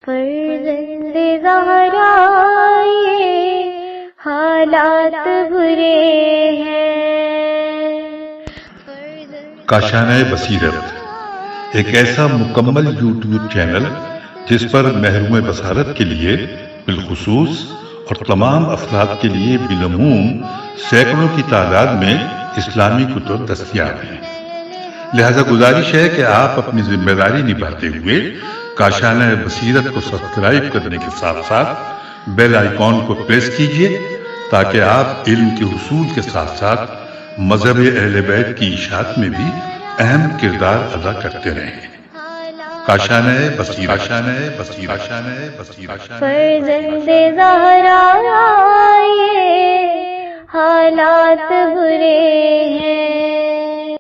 فرزند زہرا یہ حالات برے ہیں۔ کاشانۂ بصیرت ایک ایسا مکمل یوٹیوب چینل جس پر محروم بصارت کے لیے بالخصوص اور تمام افراد کے لیے بالعموم سینکڑوں کی تعداد میں اسلامی کتب دستیاب ہیں۔ لہذا گزارش ہے کہ آپ اپنی ذمہ داری نبھاتے ہوئے کاشانۂ بصیرت کو سبسکرائب کرنے کے ساتھ ساتھ بیل آئیکن کو پریس کیجیے تاکہ آپ علم کے حصول کے ساتھ ساتھ مذہب اہل بیت کی اشاعت میں بھی اہم کردار ادا کرتے رہیں۔ کاشانۂ بصیرت، کاشانۂ بصیرت، کاشانۂ بصیرت۔ فرزند زہرا یہ حالات برے ہیں۔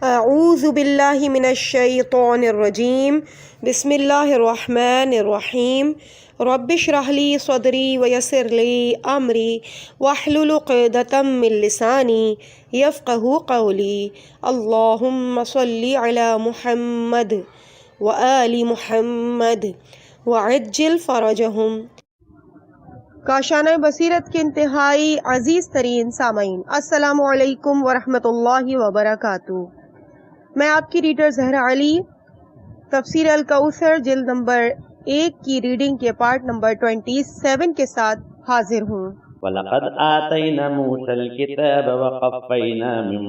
اعوذ باللہ من الشیطان الرجیم، بسم اللہ الرحمن الرحیم۔ رب اشرح لی صدری ویسر لی امری واحلل عقدۃ من لسانی یفقہوا قولی۔ اللہم صلی علی محمد وآل محمد وعجل فرجہم۔ کاشانۂ بصیرت کے انتہائی عزیز ترین سامعین، السلام علیکم ورحمۃ اللہ وبرکاتہ۔ میں آپ کی ریڈر زہرا علی تفسیر الکوثر جلد نمبر 1 کی ریڈنگ کے پارٹ نمبر 27 کے ساتھ حاضر ہوں۔ وَلَقَدْ آتَيْنَا مُوسَى الْكِتَابَ وَقَفَّيْنَا مِن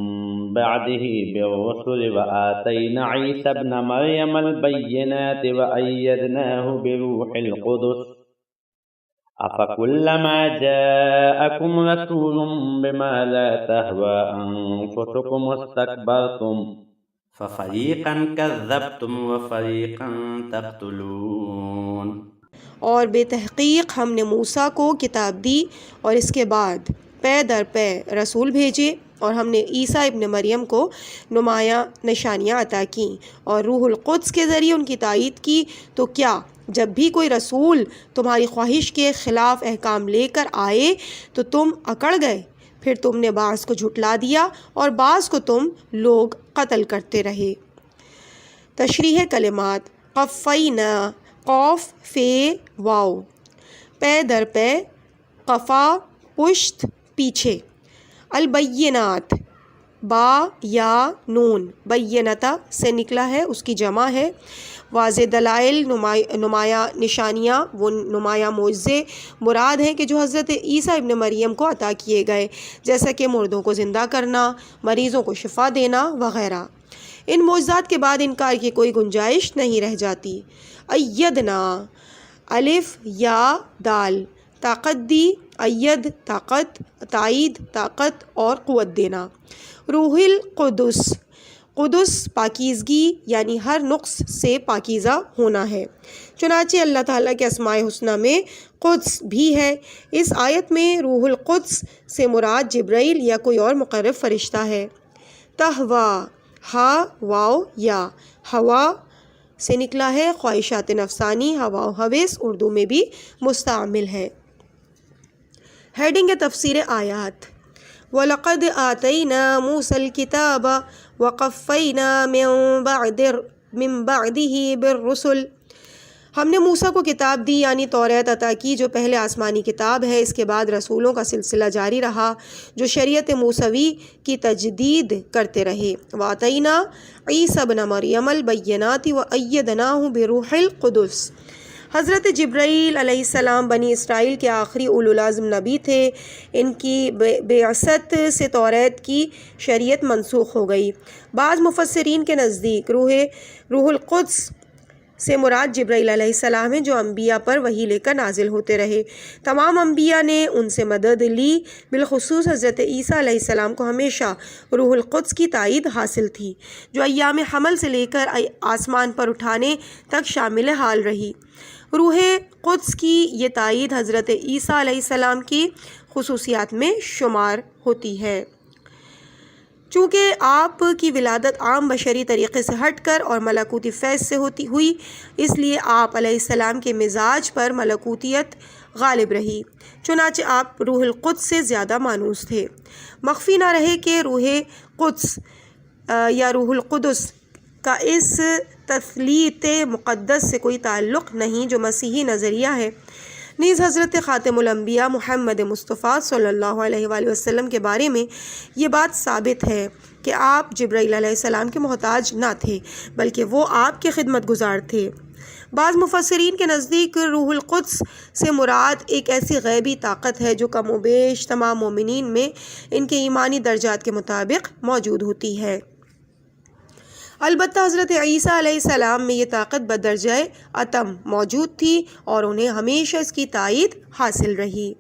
بَعْدِهِ بِالرُّسُلِ وَآتَيْنَا عِيسَى ابْنَ مَرْيَمَ الْبَيِّنَاتِ وَأَيَّدْنَاهُ بِرُوحِ الْقُدُسِ أَفَكُلَّمَا جَاءَكُمْ رَسُولٌ بِمَا لَا تَهْوَى أَنفُسُكُمُ اسْتَكْبَرْتُمْ فَفَرِيقًا كَذَّبْتُمْ وَفَرِيقًا تَقْتُلُونَ۔ اور بے تحقیق ہم نے موسیٰ کو کتاب دی اور اس کے بعد پے در پے رسول بھیجے، اور ہم نے عیسیٰ ابن مریم کو نمایاں نشانیاں عطا کیں اور روح القدس کے ذریعے ان کی تائید کی۔ تو کیا جب بھی کوئی رسول تمہاری خواہش کے خلاف احکام لے کر آئے تو تم اکڑ گئے؟ پھر تم نے بعض کو جھٹلا دیا اور بعض کو تم لوگ قتل کرتے رہے۔ تشریح کلمات: قفینا، قوف فے واو، پے در پے، قفا پشت پیچھے، البینات با یا نون، بینتا سے نکلا ہے، اس کی جمع ہے۔ واضح دلائل، نمایاں نشانیاں، وہ نمایاں معجزے مراد ہیں کہ جو حضرت عیسیٰ ابن مریم کو عطا کیے گئے، جیسا کہ مردوں کو زندہ کرنا، مریضوں کو شفا دینا وغیرہ۔ ان معجزات کے بعد انکار کی کوئی گنجائش نہیں رہ جاتی۔ ایدنا، الف یا دال، طاقت دی، اید طاقت، تائید طاقت اور قوت دینا۔ روح القدس، قدس پاکیزگی یعنی ہر نقص سے پاکیزہ ہونا ہے۔ چنانچہ اللہ تعالیٰ کے اسماء حسنہ میں قدس بھی ہے۔ اس آیت میں روح القدس سے مراد جبرائیل یا کوئی اور مقرب فرشتہ ہے۔ تہوا، ہا واو یا، ہوا سے نکلا ہے، خواہشات نفسانی، ہوا و ہوس اردو میں بھی مستعمل ہے۔ ہیڈنگ تفسیر آیات: وَلَقَدْ آتَيْنَا مُوسَى الْكِتَابَ وَقَفَّيْنَا مِن بَعْدِهِ بِالرُّسُلِ۔ ہم نے موسیٰ کو کتاب دی یعنی توریت عطا کی جو پہلے آسمانی کتاب ہے، اس کے بعد رسولوں کا سلسلہ جاری رہا جو شریعت موسوی کی تجدید کرتے رہے۔ وَآتَيْنَا عِيسَى ابْنَ مَرْيَمَ الْبَيِّنَاتِ وَأَيَّدْنَاهُ بِرُوحِ الْقُدُسِ۔ حضرت جبرائیل علیہ السلام بنی اسرائیل کے آخری اولو العزم نبی تھے۔ ان کی بعثت سے توریت کی شریعت منسوخ ہو گئی۔ بعض مفسرین کے نزدیک روح القدس سے مراد جبرائیل علیہ السلام ہیں جو انبیاء پر وحی لے کر نازل ہوتے رہے۔ تمام انبیاء نے ان سے مدد لی، بالخصوص حضرت عیسیٰ علیہ السلام کو ہمیشہ روح القدس کی تائید حاصل تھی جو ایام حمل سے لے کر آسمان پر اٹھانے تک شامل حال رہی۔ روح قدس کی یہ تائید حضرت عیسیٰ علیہ السلام کی خصوصیات میں شمار ہوتی ہے۔ چونکہ آپ کی ولادت عام بشری طریقے سے ہٹ کر اور ملکوتی فیض سے ہوئی، اس لیے آپ علیہ السلام کے مزاج پر ملکوتیت غالب رہی، چنانچہ آپ روح القدس سے زیادہ مانوس تھے۔ مخفی نہ رہے کہ روح قدس یا روح القدس کا اس تثلیث مقدس سے کوئی تعلق نہیں جو مسیحی نظریہ ہے۔ نیز حضرت خاتم الانبیاء محمد مصطفیٰ صلی اللہ علیہ وآلہ وسلم کے بارے میں یہ بات ثابت ہے کہ آپ جبرائیل علیہ السلام کے محتاج نہ تھے بلکہ وہ آپ کے خدمت گزار تھے۔ بعض مفسرین کے نزدیک روح القدس سے مراد ایک ایسی غیبی طاقت ہے جو کم و بیش تمام مومنین میں ان کے ایمانی درجات کے مطابق موجود ہوتی ہے۔ البتہ حضرت عیسیٰ علیہ السلام میں یہ طاقت بدرجہ اتم موجود تھی اور انہیں ہمیشہ اس کی تائید حاصل رہی۔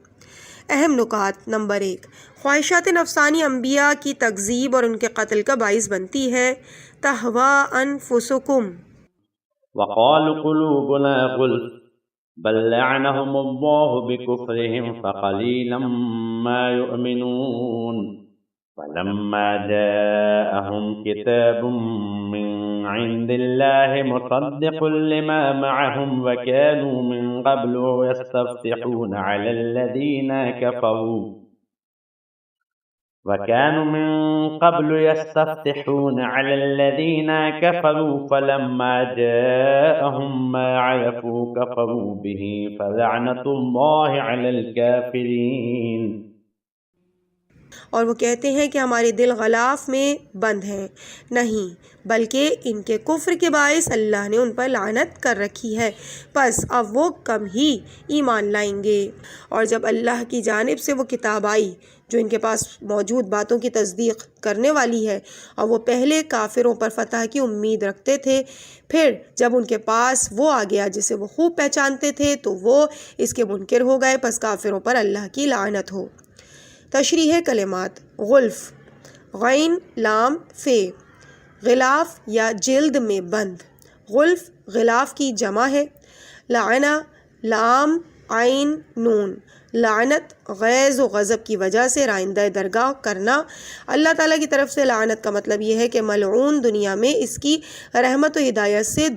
اہم نکات: نمبر 1، خواہشات نفسانی انبیاء کی تکذیب اور ان کے قتل کا باعث بنتی ہے۔ تہویٰ انفسکم وقالوا قلوبنا غلف بل لعنهم الله بكفرهم فقليلا ما يؤمنون فلما جاءهم كتاب من عند الله مصدق لما معهم وكانوا من قبل يستفتحون على الذين كفروا فلما جاءهم ما عرفوا كفروا به فلعنة الله على الكافرين۔ اور وہ کہتے ہیں کہ ہمارے دل غلاف میں بند ہیں، نہیں بلکہ ان کے کفر کے باعث اللہ نے ان پر لعنت کر رکھی ہے، پس اب وہ کم ہی ایمان لائیں گے۔ اور جب اللہ کی جانب سے وہ کتاب آئی جو ان کے پاس موجود باتوں کی تصدیق کرنے والی ہے، اور وہ پہلے کافروں پر فتح کی امید رکھتے تھے، پھر جب ان کے پاس وہ آ گیا جسے وہ خوب پہچانتے تھے تو وہ اس کے منکر ہو گئے، پس کافروں پر اللہ کی لعنت ہو۔ تشریح کلمات: غلف، غین لام فے، غلاف یا جلد میں بند۔ غلف غلاف کی جمع ہے۔ لعنہ لام عین نون، لعنت غیظ و غضب کی وجہ سے رائندہ درگاہ کرنا۔ اللہ تعالیٰ کی طرف سے لعنت کا مطلب یہ ہے کہ ملعون دنیا میں اس کی رحمت و ہدایت سے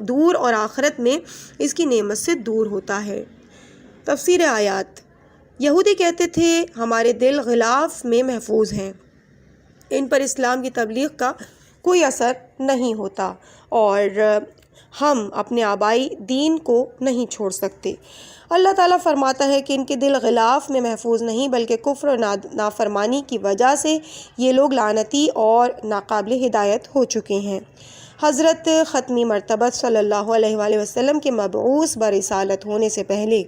دور اور آخرت میں اس کی نعمت سے دور ہوتا ہے۔ تفسیر آیات: یہودی کہتے تھے ہمارے دل غلاف میں محفوظ ہیں، ان پر اسلام کی تبلیغ کا کوئی اثر نہیں ہوتا اور ہم اپنے آبائی دین کو نہیں چھوڑ سکتے۔ اللہ تعالیٰ فرماتا ہے کہ ان کے دل غلاف میں محفوظ نہیں بلکہ کفر و نافرمانی کی وجہ سے یہ لوگ لعنتی اور ناقابل ہدایت ہو چکے ہیں۔ حضرت ختمی مرتبہ صلی اللہ علیہ وآلہ وسلم کے مبعوث برسالت ہونے سے پہلے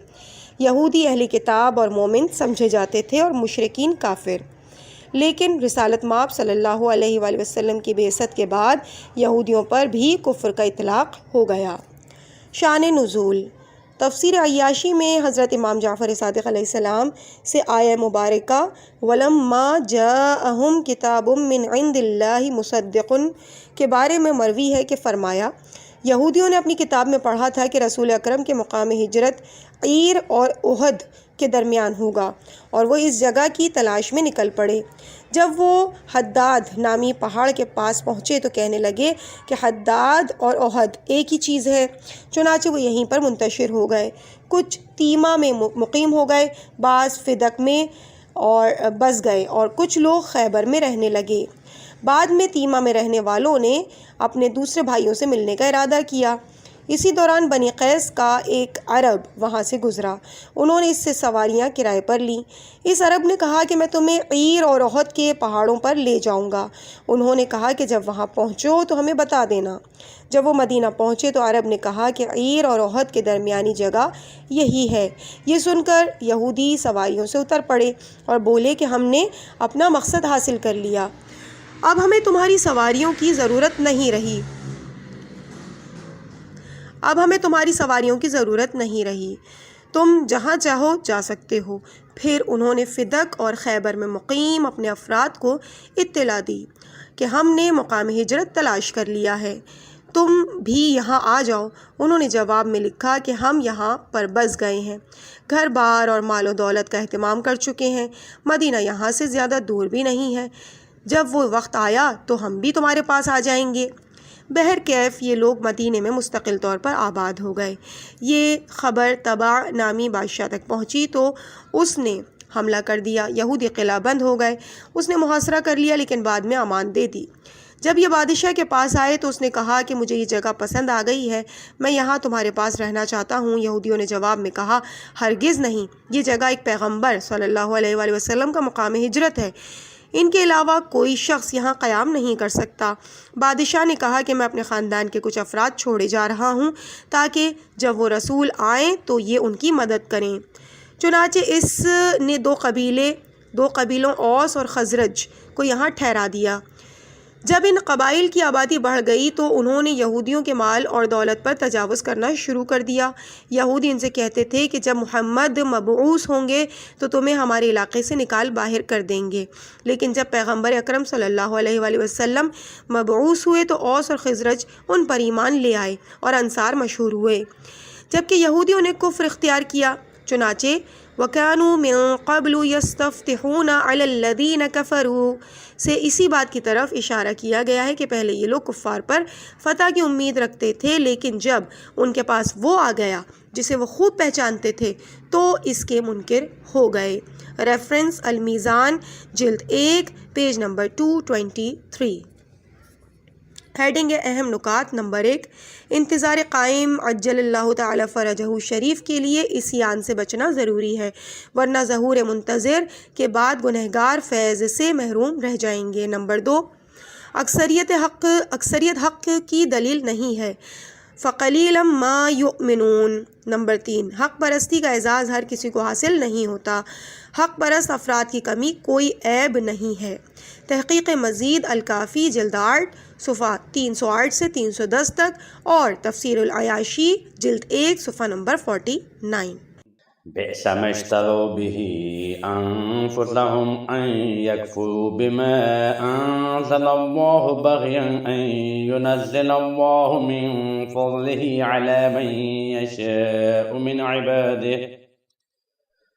یہودی اہل کتاب اور مومن سمجھے جاتے تھے اور مشرکین کافر، لیکن رسالت مآب صلی اللہ علیہ وآلہ وسلم کی بعثت کے بعد یہودیوں پر بھی کفر کا اطلاق ہو گیا۔ شان نزول: تفسیر عیاشی میں حضرت امام جعفر صادق علیہ السلام سے آیہ مبارکہ وَلَمَّا جَاءَهُمْ كِتَابٌ مِّنْ عِنْدِ اللَّهِ مُصَدِّقٌ کے بارے میں مروی ہے کہ فرمایا، یہودیوں نے اپنی کتاب میں پڑھا تھا کہ رسول اکرم کے مقام ہجرت عیر اور احد کے درمیان ہوگا اور وہ اس جگہ کی تلاش میں نکل پڑے۔ جب وہ حداد نامی پہاڑ کے پاس پہنچے تو کہنے لگے کہ حداد اور احد ایک ہی چیز ہے، چنانچہ وہ یہیں پر منتشر ہو گئے۔ کچھ تیمہ میں مقیم ہو گئے، بعض فدق میں اور بس گئے اور کچھ لوگ خیبر میں رہنے لگے۔ بعد میں تیمہ میں رہنے والوں نے اپنے دوسرے بھائیوں سے ملنے کا ارادہ کیا۔ اسی دوران بنی قیس کا ایک عرب وہاں سے گزرا، انہوں نے اس سے سواریاں کرائے پر لیں۔ اس عرب نے کہا کہ میں تمہیں عیر اور احد کے پہاڑوں پر لے جاؤں گا۔ انہوں نے کہا کہ جب وہاں پہنچو تو ہمیں بتا دینا۔ جب وہ مدینہ پہنچے تو عرب نے کہا کہ عیر اور احد کے درمیانی جگہ یہی ہے۔ یہ سن کر یہودی سواریوں سے اتر پڑے اور بولے کہ ہم نے اپنا مقصد حاصل کر لیا، اب ہمیں تمہاری سواریوں کی ضرورت نہیں رہی، تم جہاں چاہو جا سکتے ہو۔ پھر انہوں نے فدق اور خیبر میں مقیم اپنے افراد کو اطلاع دی کہ ہم نے مقام ہجرت تلاش کر لیا ہے، تم بھی یہاں آ جاؤ۔ انہوں نے جواب میں لکھا کہ ہم یہاں پر بس گئے ہیں، گھر بار اور مال و دولت کا اہتمام کر چکے ہیں، مدینہ یہاں سے زیادہ دور بھی نہیں ہے، جب وہ وقت آیا تو ہم بھی تمہارے پاس آ جائیں گے۔ بہرکیف یہ لوگ مدینے میں مستقل طور پر آباد ہو گئے۔ یہ خبر تبع نامی بادشاہ تک پہنچی تو اس نے حملہ کر دیا، یہودی قلعہ بند ہو گئے، اس نے محاصرہ کر لیا لیکن بعد میں امان دے دی۔ جب یہ بادشاہ کے پاس آئے تو اس نے کہا کہ مجھے یہ جگہ پسند آ گئی ہے، میں یہاں تمہارے پاس رہنا چاہتا ہوں۔ یہودیوں نے جواب میں کہا ہرگز نہیں، یہ جگہ ایک پیغمبر صلی اللہ علیہ وآلہ وسلم کا مقام ہجرت ہے، ان کے علاوہ کوئی شخص یہاں قیام نہیں کر سکتا۔ بادشاہ نے کہا کہ میں اپنے خاندان کے کچھ افراد چھوڑے جا رہا ہوں تاکہ جب وہ رسول آئیں تو یہ ان کی مدد کریں۔ چنانچہ اس نے دو قبیلوں اوس اور خزرج کو یہاں ٹھہرا دیا۔ جب ان قبائل کی آبادی بڑھ گئی تو انہوں نے یہودیوں کے مال اور دولت پر تجاوز کرنا شروع کر دیا۔ یہودی ان سے کہتے تھے کہ جب محمد مبعوث ہوں گے تو تمہیں ہمارے علاقے سے نکال باہر کر دیں گے، لیکن جب پیغمبر اکرم صلی اللہ علیہ وآلہ وسلم مبعوث ہوئے تو اوس اور خزرج ان پر ایمان لے آئے اور انصار مشہور ہوئے، جبکہ یہودیوں نے کفر اختیار کیا۔ چنانچہ وَكَانُوا مِن قَبْلُ يَسْتَفْتِحُونَ عَلَى الَّذِينَ كَفَرُوا سے اسی بات کی طرف اشارہ کیا گیا ہے کہ پہلے یہ لوگ کفار پر فتح کی امید رکھتے تھے، لیکن جب ان کے پاس وہ آ گیا جسے وہ خوب پہچانتے تھے تو اس کے منکر ہو گئے۔ ریفرنس المیزان جلد 1 پیج نمبر 223۔ ہیڈنگ اہم نکات۔ نمبر 1، انتظار قائم عجل اللہ تعالی فرجہ شریف کے لیے عصیان سے بچنا ضروری ہے، ورنہ ظہور منتظر کے بعد گنہگار فیض سے محروم رہ جائیں گے۔ نمبر 2، اکثریت حق کی دلیل نہیں ہے، فَقَلِيلًا مَا يُؤْمِنُونَ۔ نمبر 3، حق پرستی کا اعزاز ہر کسی کو حاصل نہیں ہوتا، حق پرست افراد کی کمی کوئی عیب نہیں ہے۔ تحقیق مزید الکافی جلد 8 صفحہ 308 سے 310 تک اور تفسیر العیاشی جلد 1 صفحہ نمبر 49۔ بئس ما اشتروا به أنفسهم أن يكفروا بما أنزل الله بغيا أن ينزل الله من فضله على من يشاء من عباده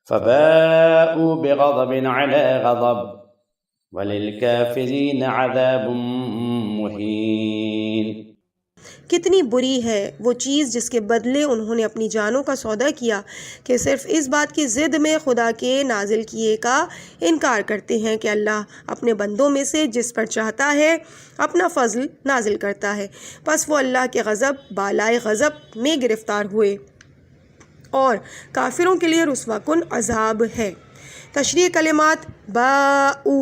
فباءوا بغضب على غضب وَلِلْكَافِرِينَ عَذَابٌ مُّهِينٌ۔ کتنی بری ہے وہ چیز جس کے بدلے انہوں نے اپنی جانوں کا سودا کیا کہ صرف اس بات کی ضد میں خدا کے نازل کیے کا انکار کرتے ہیں کہ اللہ اپنے بندوں میں سے جس پر چاہتا ہے اپنا فضل نازل کرتا ہے، پس وہ اللہ کے غضب بالائے غضب میں گرفتار ہوئے اور کافروں کے لیے رسوا کن عذاب ہے۔ تشریح کلمات باؤ،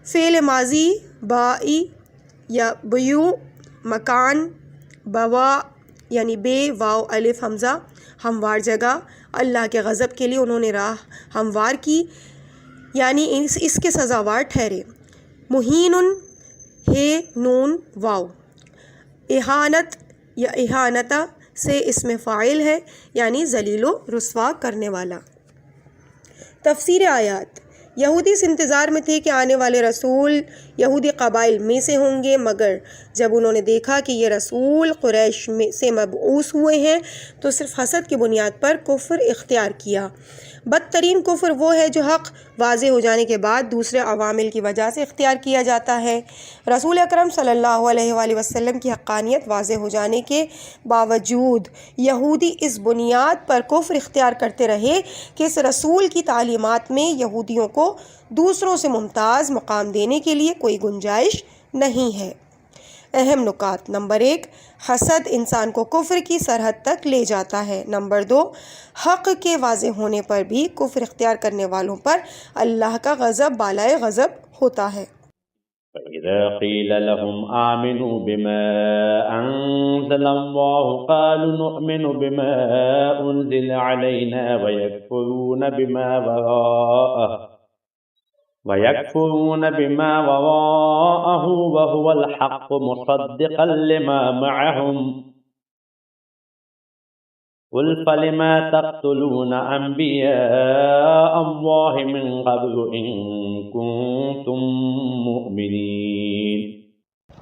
فعل ماضی بائی یا بیو، مکان بوا یعنی بے واو الف حمزہ، ہموار جگہ، اللہ کے غضب کے لیے انہوں نے راہ ہموار کی یعنی اس کے سزاوار ٹھہرے۔ مہین ہے نون واو، اہانت یا اہانتا سے اسم فاعل ہے یعنی ذلیل و رسوا کرنے والا۔ تفسیر آیات۔ یہودی اس انتظار میں تھے کہ آنے والے رسول یہودی قبائل میں سے ہوں گے، مگر جب انہوں نے دیکھا کہ یہ رسول قریش میں سے مبعوث ہوئے ہیں تو صرف حسد کی بنیاد پر کفر اختیار کیا۔ بدترین کفر وہ ہے جو حق واضح ہو جانے کے بعد دوسرے عوامل کی وجہ سے اختیار کیا جاتا ہے۔ رسول اکرم صلی اللہ علیہ وآلہ وسلم کی حقانیت واضح ہو جانے کے باوجود یہودی اس بنیاد پر کفر اختیار کرتے رہے کہ اس رسول کی تعلیمات میں یہودیوں کو دوسروں سے ممتاز مقام دینے کے لیے کوئی گنجائش نہیں ہے۔ اہم نکات۔ نمبر 1، حسد انسان کو کفر کی سرحد تک لے جاتا ہے۔ نمبر 2، حق کے واضح ہونے پر بھی کفر اختیار کرنے والوں پر اللہ کا غضب بالائے غضب ہوتا ہے۔ فَإِذَا قِيلَ لَهُمْ آمِنُوا بِمَا أَنزَلَ اللَّهُ قَالُوا نُؤْمِنُ بِمَا أُنزِلَ عَلَيْنَا وَيَكْفُرُونَ بِمَا وَرَاءَهُ وَهُوَ الْحَقُّ مُصَدِّقًا لِمَا مَعَهُمْ قُلْ فَلِمَ تَقْتُلُونَ أَنْبِيَاءَ اللَّهِ مِنْ قَبْلُ إِن كُنتُم مُؤْمِنِينَ۔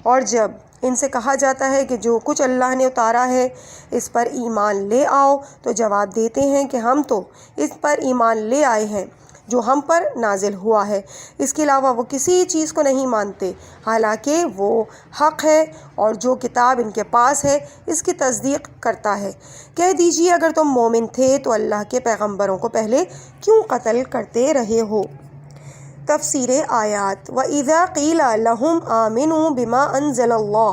اور جب ان سے کہا جاتا ہے کہ جو کچھ اللہ نے اتارا ہے اس پر ایمان لے آؤ تو جواب دیتے ہیں کہ ہم تو اس پر ایمان لے آئے ہیں جو ہم پر نازل ہوا ہے، اس کے علاوہ وہ کسی چیز کو نہیں مانتے، حالانکہ وہ حق ہے اور جو کتاب ان کے پاس ہے اس کی تصدیق کرتا ہے۔ کہہ دیجئے اگر تم مومن تھے تو اللہ کے پیغمبروں کو پہلے کیوں قتل کرتے رہے ہو؟ تفسیر آیات وَإِذَا قِيلَ لَهُمْ آمِنُوا بِمَا أَنزَلَ اللَّهُ،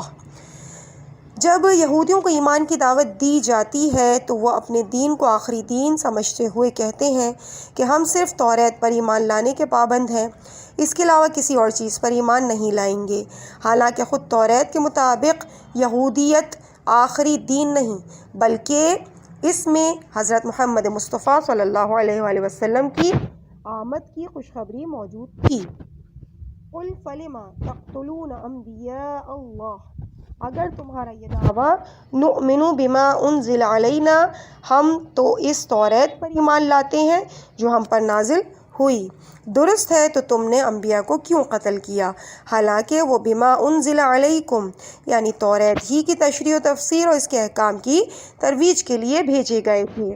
جب یہودیوں کو ایمان کی دعوت دی جاتی ہے تو وہ اپنے دین کو آخری دین سمجھتے ہوئے کہتے ہیں کہ ہم صرف توریت پر ایمان لانے کے پابند ہیں، اس کے علاوہ کسی اور چیز پر ایمان نہیں لائیں گے، حالانکہ خود توریت کے مطابق یہودیت آخری دین نہیں بلکہ اس میں حضرت محمد مصطفیٰ صلی اللہ علیہ وآلہ وسلم کی آمد کی خوشخبری موجود تھی۔ قُلْ فَلِمَ تَقْتُلُونَ أَنْبِيَاءَ اللَّهِ، اگر تمہارا یہ دعویٰ نؤمن بما انزل علینا، ہم تو اس توریت پر ایمان لاتے ہیں جو ہم پر نازل ہوئی، درست ہے تو تم نے انبیاء کو کیوں قتل کیا حالانکہ وہ بما انزل علیکم یعنی توریت ہی کی تشریح و تفسیر اور اس کے احکام کی ترویج کے لیے بھیجے گئے تھے۔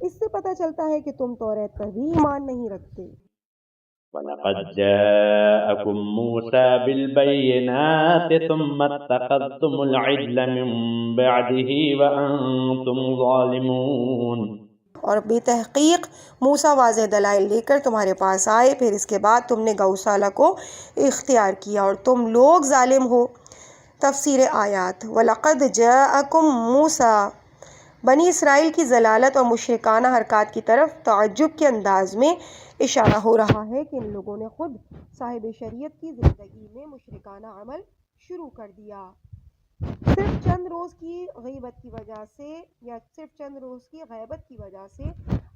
اس سے پتہ چلتا ہے کہ تم توریت پر بھی ایمان نہیں رکھتے۔ وَلَقَدْ جَاءَكُمْ مُوسَى بِالْبَيِّنَاتِ ثُمَّ اتَّخَذْتُمُ الْعِجْلَ مِنْ بَعْدِهِ وَأَنْتُمْ ظَالِمُونَ، اور بے تحقیق موسیٰ واضح دلائل لے کر تمہارے پاس آئے، پھر اس کے بعد تم نے گوشالہ کو اختیار کیا اور تم لوگ ظالم ہو۔ تفسیر آیات وَلَقَدْ جَاءَكُمْ مُوسَى، بنی اسرائیل کی ضلالت اور مشرکانہ حرکات کی طرف تعجب کے انداز میں اشارہ ہو رہا ہے کہ ان لوگوں نے خود صاحب شریعت کی زندگی میں مشرکانہ عمل شروع کر دیا، صرف چند روز کی غیبت کی وجہ سے یا صرف چند روز کی غیبت کی وجہ سے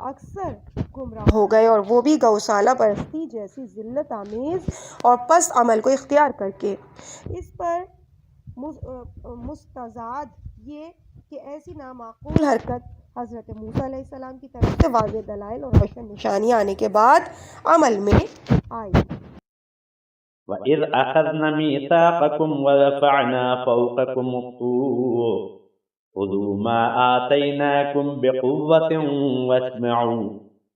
اکثر گمراہ ہو گئے، اور وہ بھی گوشالہ پرستی جیسی ذلت آمیز اور پست عمل کو اختیار کر کے۔ اس پر مستزاد یہ کہ ایسی نامعقول حرکت حضرت موسیٰ علیہ السلام کی طرف سے واضح دلائل اور روشن نشانیاں آنے کے بعد عمل میں آئی۔ وَإِذْ أَخَذْنَا مِيثَاقَكُمْ وَرَفَعْنَا فَوْقَكُمُ الطُّورَ خُذُوا مَا آتَيْنَاكُمْ بِقُوَّةٍ وَاسْمَعُوا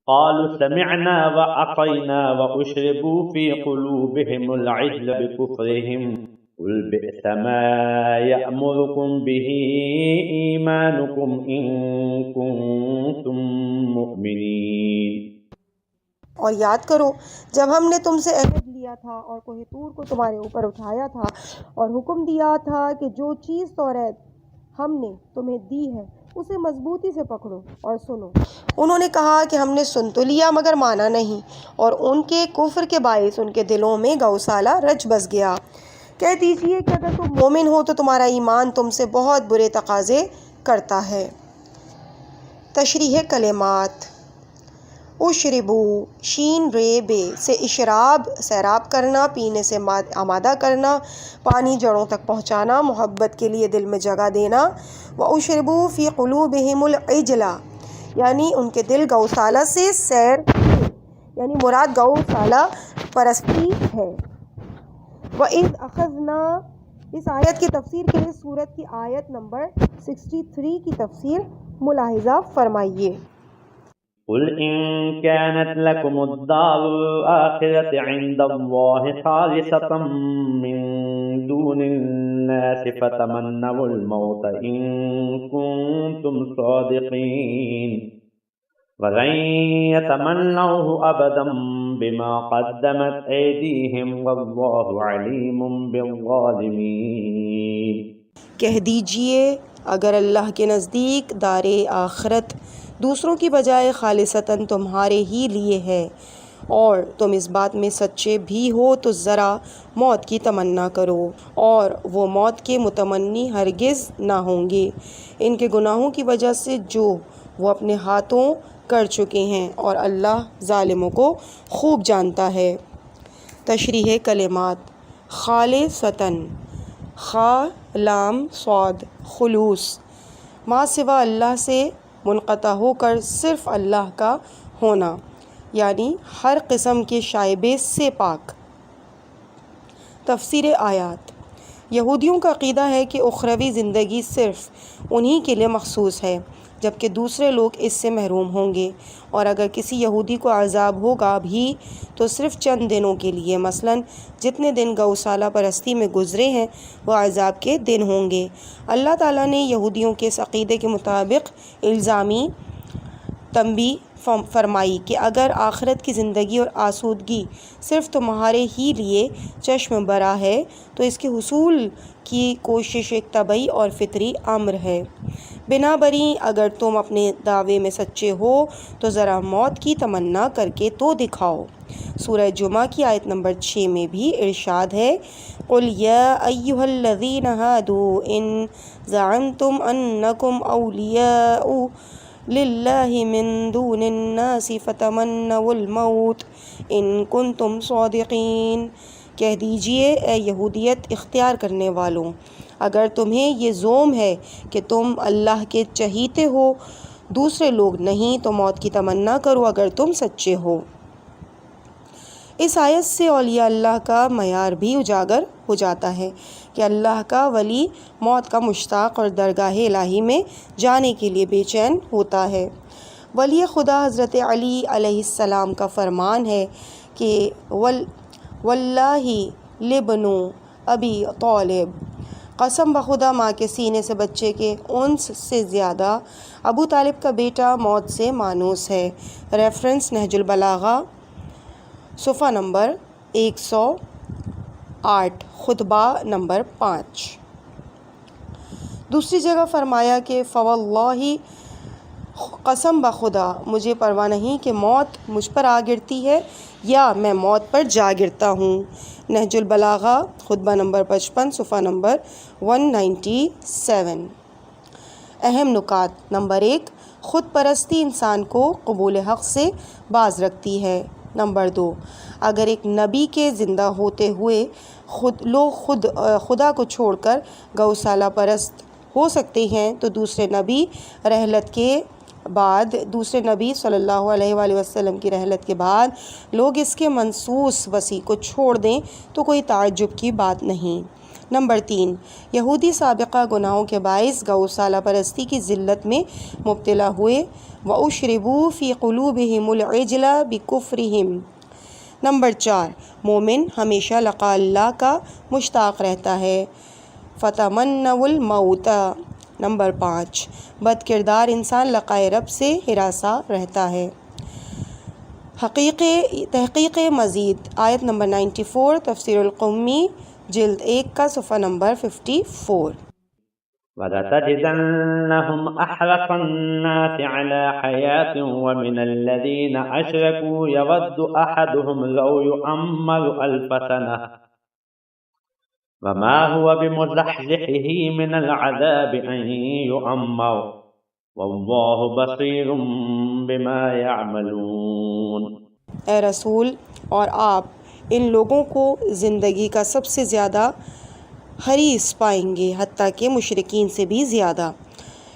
قَالُوا سَمِعْنَا وَعَصَيْنَا وَأُشْرِبُوا فِي قُلُوبِهِمُ الْعِجْلَ بِكُفْرِهِمْ قُلْ بِئْسَ مَا يَأْمُرُكُمْ بِهِ إِيمَانُكُمْ إِن كُنتُم مُّؤْمِنِينَ۔ اور یاد کرو جب ہم نے تم سے عہد لیا تھا اور کوہ طور کو تمہارے اوپر اٹھایا تھا اور حکم دیا تھا کہ جو چیز توریت ہم نے تمہیں دی ہے اسے مضبوطی سے پکڑو اور سنو، انہوں نے کہا کہ ہم نے سن تو لیا مگر مانا نہیں، اور ان کے کفر کے باعث ان کے دلوں میں گوشالہ رچ بس گیا۔ کہہ دیجئے کہ اگر تم مومن ہو تو تمہارا ایمان تم سے بہت برے تقاضے کرتا ہے۔ تشریح کلمات اشربو شین رے بے سے اشراب سیراب کرنا، پینے سے آمادہ کرنا، پانی جڑوں تک پہنچانا، محبت کے لیے دل میں جگہ دینا۔ وَأُشْرِبُوا فِي قُلُوبِهِمُ الْعِجْلَ یعنی ان کے دل گوشالہ سے سیر یعنی مراد گوشالہ پرستی ہے۔ وَإِذْ أَخَذْنَا اس آیت کی تفسیر کے لیے سورت کی آیت نمبر 63 کی تفسیر ملاحظہ فرمائیے۔ قُلْ إِن كَانَتْ لَكُمُ الدَّارُ الْآخِرَةُ عِندَ اللَّهِ خَالِصَةً مِّن دُونِ النَّاسِ فَتَمَنَّوُا الْمَوْتَ إِن كُنتُمْ صَادِقِينَ وَلَن يَتَمَنَّوْهُ أَبَدًا بِمَا قَدَّمَتْ أَيْدِيهِمْ وَاللَّهُ عَلِيمٌ بِالظَّالِمِينَ۔ کہہ دیجئے اگر اللہ کے نزدیک دار آخرت دوسروں کی بجائے خالصتاً تمہارے ہی لیے ہے اور تم اس بات میں سچے بھی ہو تو ذرا موت کی تمنا کرو، اور وہ موت کے متمنی ہرگز نہ ہوں گے ان کے گناہوں کی وجہ سے جو وہ اپنے ہاتھوں کر چکے ہیں، اور اللہ ظالموں کو خوب جانتا ہے۔ تشریح کلمات خالصتاً خا لام صاد خلوص، ما سوا اللہ سے منقطع ہو کر صرف اللہ کا ہونا یعنی ہر قسم کے شائبے سے پاک۔ تفسیر آیات یہودیوں کا عقیدہ ہے کہ اخروی زندگی صرف انہی کے لیے مخصوص ہے جبکہ دوسرے لوگ اس سے محروم ہوں گے، اور اگر کسی یہودی کو عذاب ہوگا بھی تو صرف چند دنوں کے لیے، مثلاً جتنے دن گوشالہ پرستی میں گزرے ہیں وہ عذاب کے دن ہوں گے۔ اللہ تعالیٰ نے یہودیوں کے اس عقیدے کے مطابق الزامی تنبیہ فرمائی کہ اگر آخرت کی زندگی اور آسودگی صرف تمہارے ہی لیے چشم برا ہے تو اس کے حصول کی کوشش ایک طبعی اور فطری امر ہے۔ بنابراین اگر تم اپنے دعوے میں سچے ہو تو ذرا موت کی تمنا کر کے تو دکھاؤ۔ سورہ جمعہ کی آیت نمبر 6 میں بھی ارشاد ہے، قُلْ يَا أَيُّهَا الَّذِينَ هَادُوا إِن زَعَمْتُمْ أَنَّكُمْ أَوْلِيَاءُ لِلَّهِ مِن دُونِ النَّاسِ فَتَمَنَّوُا الْمَوْتَ إِن كُنتُمْ صَادِقِينَ۔ کہہ دیجئے اے یہودیت اختیار کرنے والوں، اگر تمہیں یہ زوم ہے کہ تم اللہ کے چہیتے ہو، دوسرے لوگ نہیں، تو موت کی تمنا کرو اگر تم سچے ہو۔ اس آیت سے اولیاء اللہ کا معیار بھی اجاگر ہو جاتا ہے کہ اللہ کا ولی موت کا مشتاق اور درگاہ الہی میں جانے کے لیے بے چین ہوتا ہے۔ ولی خدا حضرت علی علیہ السلام کا فرمان ہے کہ واللہ لابن ابی طالب، قسم بخدا ماں کے سینے سے بچے کے انس سے زیادہ ابو طالب کا بیٹا موت سے مانوس ہے۔ ریفرنس نہج البلاغہ صفحہ نمبر 108، خطبہ نمبر 5۔ دوسری جگہ فرمایا کہ فواللہ، قسم بخدا مجھے پرواہ نہیں کہ موت مجھ پر آ گرتی ہے یا میں موت پر جا گرتا ہوں۔ نہج البلاغہ خطبہ نمبر 55، صفحہ نمبر 197۔ اہم نکات۔ نمبر 1، خود پرستی انسان کو قبول حق سے باز رکھتی ہے۔ نمبر 2، اگر ایک نبی کے زندہ ہوتے ہوئے لوگ خدا کو چھوڑ کر گوسالہ پرست ہو سکتے ہیں تو دوسرے نبی صلی اللہ علیہ وآلہ وسلم کی رحلت کے بعد لوگ اس کے منصوص وصی کو چھوڑ دیں تو کوئی تعجب کی بات نہیں۔ نمبر 3، یہودی سابقہ گناہوں کے باعث گوسالہ پرستی کی ذلت میں مبتلا ہوئے، وَأُشْرِبُوا فِي قُلُوبِهِمُ الْعِجْلَ بِكُفْرِهِمْ۔ نمبر 4، مومن ہمیشہ لقاء اللہ کا مشتاق رہتا ہے، فَتَمَنَّوُا الْمَوْتَ۔ نمبر 5، بد کردار انسان لقاء رب سے ہراساں رہتا ہے۔ تحقیق مزید، آیت نمبر 94، تفسیر القمی جلد 1 کا صفحہ نمبر 54۔ وَلَتَجِدَنَّهُمْ أَحْرَصَ النَّاسِ عَلَى حَيَاةٍ وَمِنَ الَّذِينَ أَشْرَكُوا يَوَدُّ أَحَدُهُمْ لَوْ يُعَمَّرُ أَلْفَ سَنَةٍ وَمَا هُوَ بِمُزَحْزِحِهِ مِنَ الْعَذَابِ أَن يُعَمَّرَ وَاللَّهُ بَصِيرٌ بِمَا يَعْمَلُونَ۔ اے رسول، اور آپ ان لوگوں کو زندگی کا سب سے زیادہ حریص پائیں گے، حتیٰ کہ مشرکین سے بھی زیادہ۔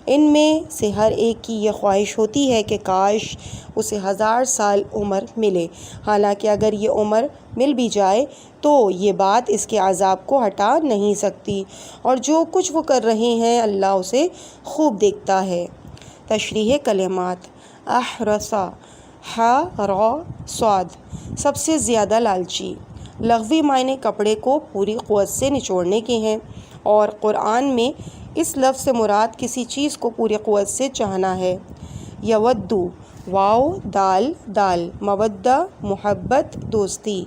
ان میں سے ہر ایک کی یہ خواہش ہوتی ہے کہ کاش اسے 1000 سال عمر ملے، حالانکہ اگر یہ عمر مل بھی جائے تو یہ بات اس کے عذاب کو ہٹا نہیں سکتی، اور جو کچھ وہ کر رہے ہیں اللہ اسے خوب دیکھتا ہے۔ تشریح کلمات۔ احرصا، ح را صاد، سب سے زیادہ لالچی۔ لغوی معنی کپڑے کو پوری قوت سے نچوڑنے کے ہیں، اور قرآن میں اس لفظ سے مراد کسی چیز کو پوری قوت سے چاہنا ہے۔ یودو، واو دال دال، مودہ محبت دوستی۔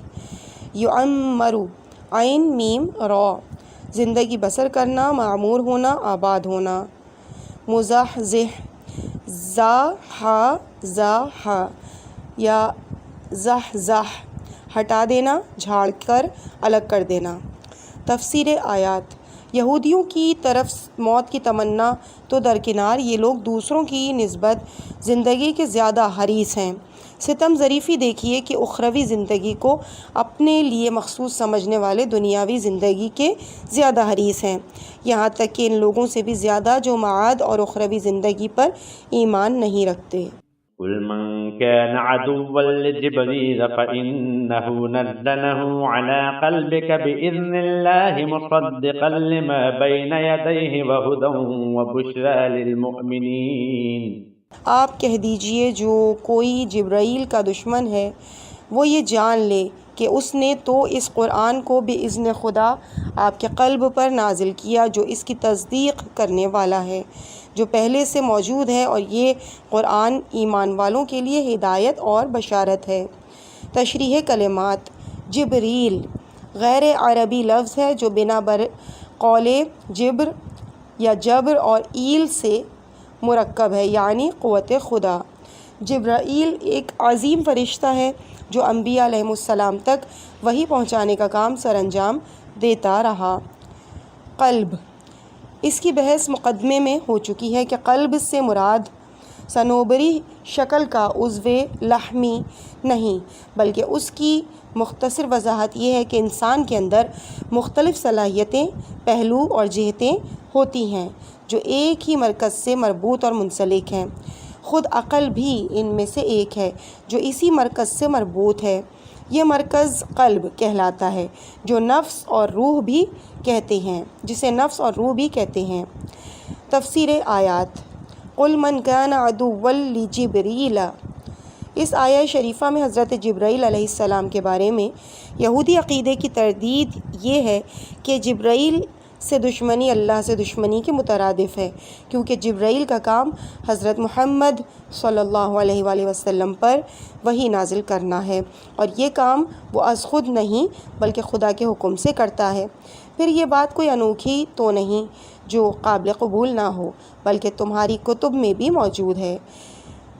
یعمرو، عین میم را، زندگی بسر کرنا، معمور ہونا، آباد ہونا۔ مزحزح، زا ہا زا ہا یا زحزح، ہٹا دینا، جھاڑ کر الگ کر دینا۔ تفسیر آیات۔ یہودیوں کی طرف موت کی تمنا تو درکنار، یہ لوگ دوسروں کی نسبت زندگی کے زیادہ حریص ہیں۔ ستم ظریفی دیکھیے کہ اخروی زندگی کو اپنے لیے مخصوص سمجھنے والے دنیاوی زندگی کے زیادہ حریص ہیں، یہاں تک کہ ان لوگوں سے بھی زیادہ جو معاد اور اخروی زندگی پر ایمان نہیں رکھتے۔ قُلْ مَنْ كَانَ عَدُوًّا لِجِبْرِيلَ فَإِنَّهُ نَزَّلَهُ عَلَى قَلْبِكَ بِإِذْنِ اللَّهِ مُصَدِّقًا لِمَا بَيْنَ يَدَيْهِ وَهُدًى وَبُشْرَى لِلْمُؤْمِنِينَ۔ آپ کہہ دیجئے جو کوئی جبرائیل کا دشمن ہے وہ یہ جان لے کہ اس نے تو اس قرآن کو بإذن خدا آپ کے قلب پر نازل کیا جو اس کی تصدیق کرنے والا ہے، جو پہلے سے موجود ہے، اور یہ قرآن ایمان والوں کے لیے ہدایت اور بشارت ہے۔ تشریح کلمات: جبریل غیر عربی لفظ ہے جو بنا بر قول جبر یا جبر اور ایل سے مرکب ہے، یعنی قوت خدا۔ جبرائیل ایک عظیم فرشتہ ہے جو انبیاء علیہم السلام تک وحی پہنچانے کا کام سر انجام دیتا رہا۔ قلب، اس کی بحث مقدمے میں ہو چکی ہے کہ قلب سے مراد صنوبری شکل کا عضو لحمی نہیں، بلکہ اس کی مختصر وضاحت یہ ہے کہ انسان کے اندر مختلف صلاحیتیں، پہلو اور جہتیں ہوتی ہیں جو ایک ہی مرکز سے مربوط اور منسلک ہیں۔ خود عقل بھی ان میں سے ایک ہے جو اسی مرکز سے مربوط ہے۔ یہ مرکز قلب کہلاتا ہے جو نفس اور روح بھی کہتے ہیں، جسے نفس اور روح بھی کہتے ہیں۔ تفسیر آیات: قل من کان عدوا لجبریل۔ اس آیہ شریفہ میں حضرت جبرائیل علیہ السلام کے بارے میں یہودی عقیدے کی تردید یہ ہے کہ جبرائیل سے دشمنی اللہ سے دشمنی کے مترادف ہے، کیونکہ جبرائیل کا کام حضرت محمد صلی اللہ علیہ وآلہ وسلم پر وحی نازل کرنا ہے، اور یہ کام وہ از خود نہیں بلکہ خدا کے حکم سے کرتا ہے۔ پھر یہ بات کوئی انوکھی تو نہیں جو قابل قبول نہ ہو، بلکہ تمہاری کتب میں بھی موجود ہے۔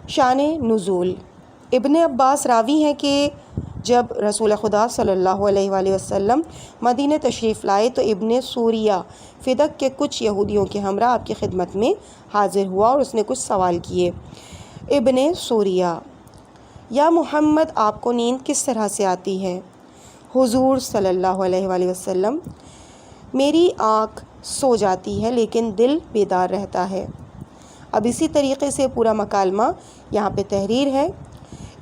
شان نزول: ابن عباس راوی ہیں کہ جب رسول خدا صلی اللہ علیہ وآلہ وسلم مدینہ تشریف لائے تو ابن سوریہ فدق کے کچھ یہودیوں کے ہمراہ آپ کی خدمت میں حاضر ہوا اور اس نے کچھ سوال کیے۔ ابن سوریہ: یا محمد، آپ کو نیند کس طرح سے آتی ہے؟ حضور صلی اللہ علیہ وآلہ وسلم: میری آنکھ سو جاتی ہے لیکن دل بیدار رہتا ہے۔ اب اسی طریقے سے پورا مکالمہ یہاں پہ تحریر ہے۔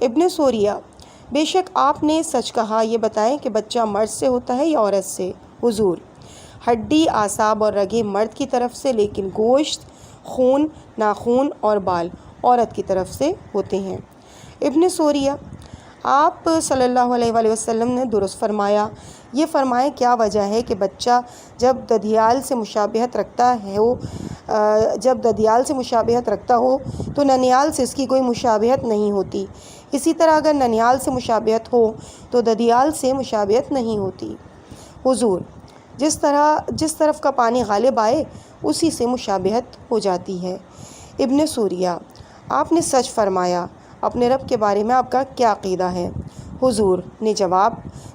ابن سوریہ: بے شک آپ نے سچ کہا، یہ بتائیں کہ بچہ مرد سے ہوتا ہے یا عورت سے؟ حضور: ہڈی، اعصاب اور رگیں مرد کی طرف سے، لیکن گوشت، خون، ناخون اور بال عورت کی طرف سے ہوتے ہیں۔ ابن سوریہ: آپ صلی اللہ علیہ وآلہ وسلم نے درست فرمایا۔ یہ فرمائیں کیا وجہ ہے کہ بچہ جب ددیال سے مشابہت رکھتا ہو تو ننیال سے اس کی کوئی مشابہت نہیں ہوتی، اسی طرح اگر ننیال سے مشابہت ہو تو ددیال سے مشابہت نہیں ہوتی۔ حضور: جس طرف کا پانی غالب آئے اسی سے مشابہت ہو جاتی ہے۔ ابن سوریہ: آپ نے سچ فرمایا، اپنے رب کے بارے میں آپ کا کیا عقیدہ ہے؟ حضور نے جواب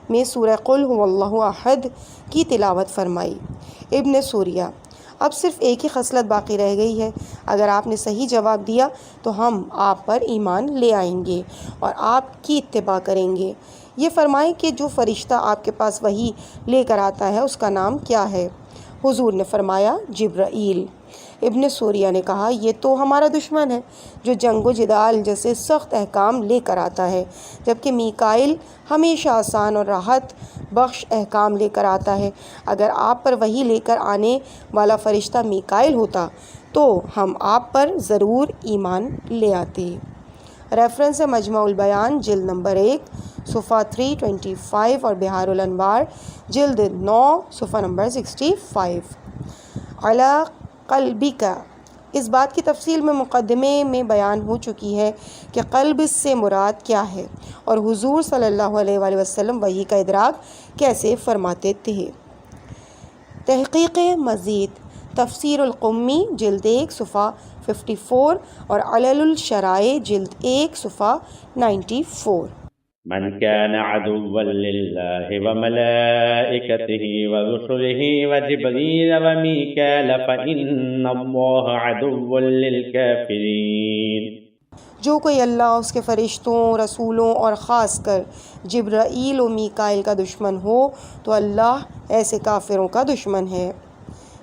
میں سورہ قل هو اللہ احد کی تلاوت فرمائی۔ ابن سوریہ: اب صرف ایک ہی خصلت باقی رہ گئی ہے، اگر آپ نے صحیح جواب دیا تو ہم آپ پر ایمان لے آئیں گے اور آپ کی اتباع کریں گے۔ یہ فرمائیں کہ جو فرشتہ آپ کے پاس وحی لے کر آتا ہے اس کا نام کیا ہے؟ حضور نے فرمایا جبرائیل۔ ابن سوریہ نے کہا یہ تو ہمارا دشمن ہے جو جنگ و جدال جیسے سخت احکام لے کر آتا ہے، جبکہ میکائیل ہمیشہ آسان اور راحت بخش احکام لے کر آتا ہے۔ اگر آپ پر وحی لے کر آنے والا فرشتہ میکائیل ہوتا تو ہم آپ پر ضرور ایمان لے آتے۔ ریفرنس ہے مجمع البیان جلد نمبر 1 صفحہ 325 اور بحار الانوار جلد 9 صفحہ نمبر 65۔ علی قلبک، اس بات کی تفصیل میں مقدمے میں بیان ہو چکی ہے کہ قلب سے مراد کیا ہے اور حضور صلی اللہ علیہ وآلہ وسلم وحی کا ادراک کیسے فرماتے تھے۔ تحقیق مزید: تفسیر القمی جلد 1 صفحہ 54 اور علل الشرائع جلد 1 صفحہ 94۔ من كان عدوا لله وملائكته ورسله وجبريل وميكال فإن الله عدو للكافرين۔ جو کوئی اللہ، اس کے فرشتوں، رسولوں اور خاص کر جبرائیل و میکائیل کا دشمن ہو تو اللہ ایسے کافروں کا دشمن ہے۔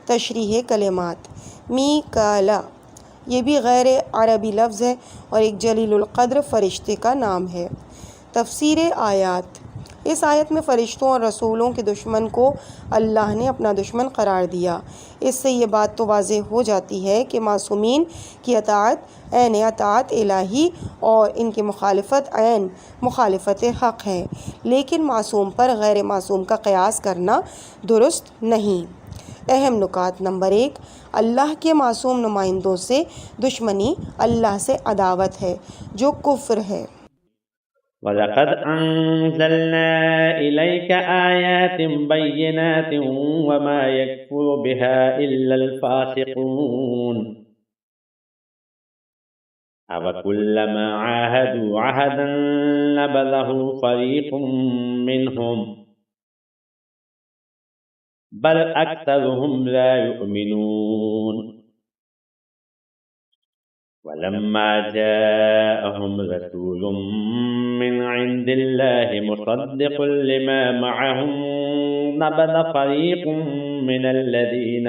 تشریح کلمات: میکالا، یہ بھی غیر عربی لفظ ہے اور ایک جلیل القدر فرشتے کا نام ہے۔ تفسیر آیات: اس آیت میں فرشتوں اور رسولوں کے دشمن کو اللہ نے اپنا دشمن قرار دیا۔ اس سے یہ بات تو واضح ہو جاتی ہے کہ معصومین کی اطاعت عین اطاعت الہی اور ان کی مخالفت عین مخالفت حق ہے، لیکن معصوم پر غیر معصوم کا قیاس کرنا درست نہیں۔ اہم نکات: نمبر 1، اللہ کے معصوم نمائندوں سے دشمنی اللہ سے عداوت ہے جو کفر ہے۔ وَلَقَدْ أَنزَلْنَا إِلَيْكَ آيَاتٍ بَيِّنَاتٍ وَمَا يَكْفُرُ بِهَا إِلَّا الْفَاسِقُونَ أَوَكُلَّمَا عَاهَدُوا عَهْدًا نَبَذَهُ فَرِيقٌ مِّنْهُمْ بل أكثرهم لا يؤمنون ولما جاءهم رسول من عند الله مصدق لما معهم نبذ فريق من الذين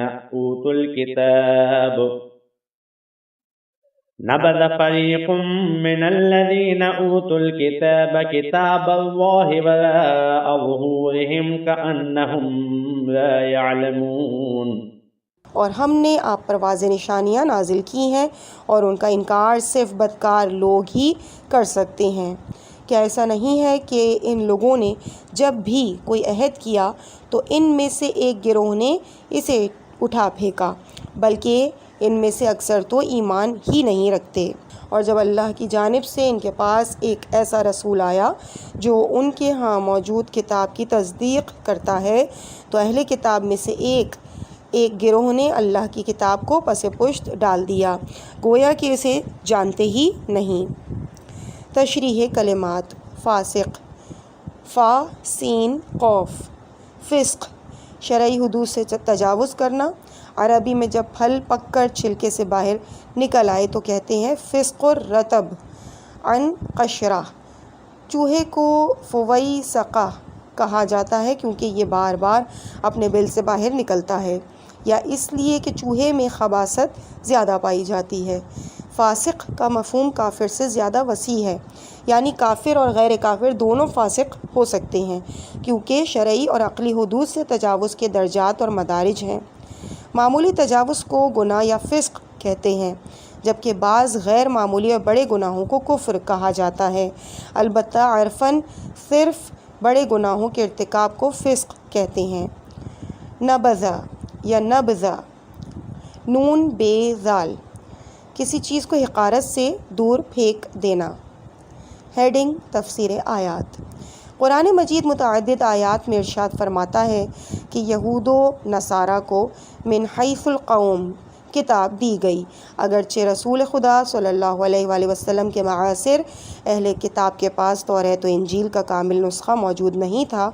أوتوا الكتاب كتاب الله وراء ظهورهم كأنهم لا يعلمون۔ اور ہم نے آپ پر واضح نشانیاں نازل کی ہیں اور ان کا انکار صرف بدکار لوگ ہی کر سکتے ہیں۔ کیا ایسا نہیں ہے کہ ان لوگوں نے جب بھی کوئی عہد کیا تو ان میں سے ایک گروہ نے اسے اٹھا پھینکا، بلکہ ان میں سے اکثر تو ایمان ہی نہیں رکھتے۔ اور جب اللہ کی جانب سے ان کے پاس ایک ایسا رسول آیا جو ان کے ہاں موجود کتاب کی تصدیق کرتا ہے تو اہل کتاب میں سے ایک گروہ نے اللہ کی کتاب کو پس پشت ڈال دیا، گویا کہ اسے جانتے ہی نہیں۔ تشریح کلمات: فاسق، فا سین قوف، فسق، شرعی حدود سے تجاوز کرنا۔ عربی میں جب پھل پک کر چھلکے سے باہر نکل آئے تو کہتے ہیں فسق الرطب عن قشرہ۔ چوہے کو فویسقہ کہا جاتا ہے کیونکہ یہ بار بار اپنے بل سے باہر نکلتا ہے، یا اس لیے کہ چوہے میں خباثت زیادہ پائی جاتی ہے۔ فاسق کا مفہوم کافر سے زیادہ وسیع ہے، یعنی کافر اور غیر کافر دونوں فاسق ہو سکتے ہیں، کیونکہ شرعی اور عقلی حدود سے تجاوز کے درجات اور مدارج ہیں۔ معمولی تجاوز کو گناہ یا فسق کہتے ہیں، جبکہ بعض غیر معمولی اور بڑے گناہوں کو کفر کہا جاتا ہے۔ البتہ عرفاً صرف بڑے گناہوں کے ارتکاب کو فسق کہتے ہیں۔ نبذہ یا نبذہ، نون بے زال، کسی چیز کو حقارت سے دور پھینک دینا۔ ہیڈنگ: تفسیر آیات۔ قرآن مجید متعدد آیات میں ارشاد فرماتا ہے کہ یہود و نصارہ کو من حیث القوم کتاب دی گئی، اگرچہ رسول خدا صلی اللہ علیہ وآلہ وسلم کے معاصر اہل کتاب کے پاس توریت و انجیل کا کامل نسخہ موجود نہیں تھا۔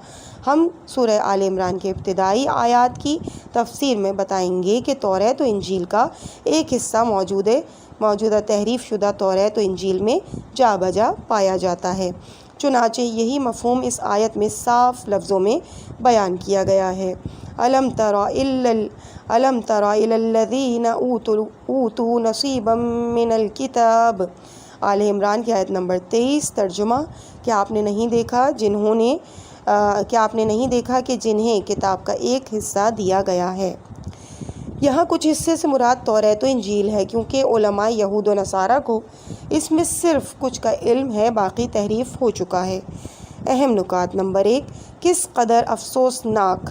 ہم سورہ آل عمران کے ابتدائی آیات کی تفسیر میں بتائیں گے کہ توریت و انجیل کا ایک حصہ موجودہ تحریف شدہ توریت و انجیل میں جا بجا پایا جاتا ہے، چنانچہ یہی مفہوم اس آیت میں صاف لفظوں میں بیان کیا گیا ہے۔ الم تر الی الذین اوتوا نصیبا من الکتاب، آل عمران کی آیت نمبر 23۔ ترجمہ: کیا آپ نے نہیں دیکھا کہ جنہیں کتاب کا ایک حصہ دیا گیا ہے؟ یہاں کچھ حصے سے مراد توریت و انجیل ہے، کیونکہ علماء یہود و نصارہ کو اس میں صرف کچھ کا علم ہے، باقی تحریف ہو چکا ہے۔ اہم نکات: نمبر 1، کس قدر افسوسناک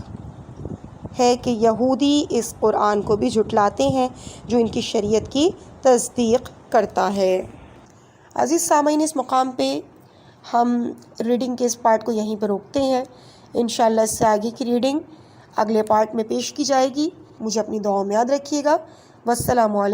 ہے کہ یہودی اس قرآن کو بھی جھٹلاتے ہیں جو ان کی شریعت کی تصدیق کرتا ہے۔ عزیز سامعین، اس مقام پہ ہم ریڈنگ کے اس پارٹ کو یہیں پر روکتے ہیں۔ انشاءاللہ اس سے آگے کی ریڈنگ اگلے پارٹ میں پیش کی جائے گی۔ مجھے اپنی دعاؤں میں یاد رکھیے گا۔ والسلام علیکم۔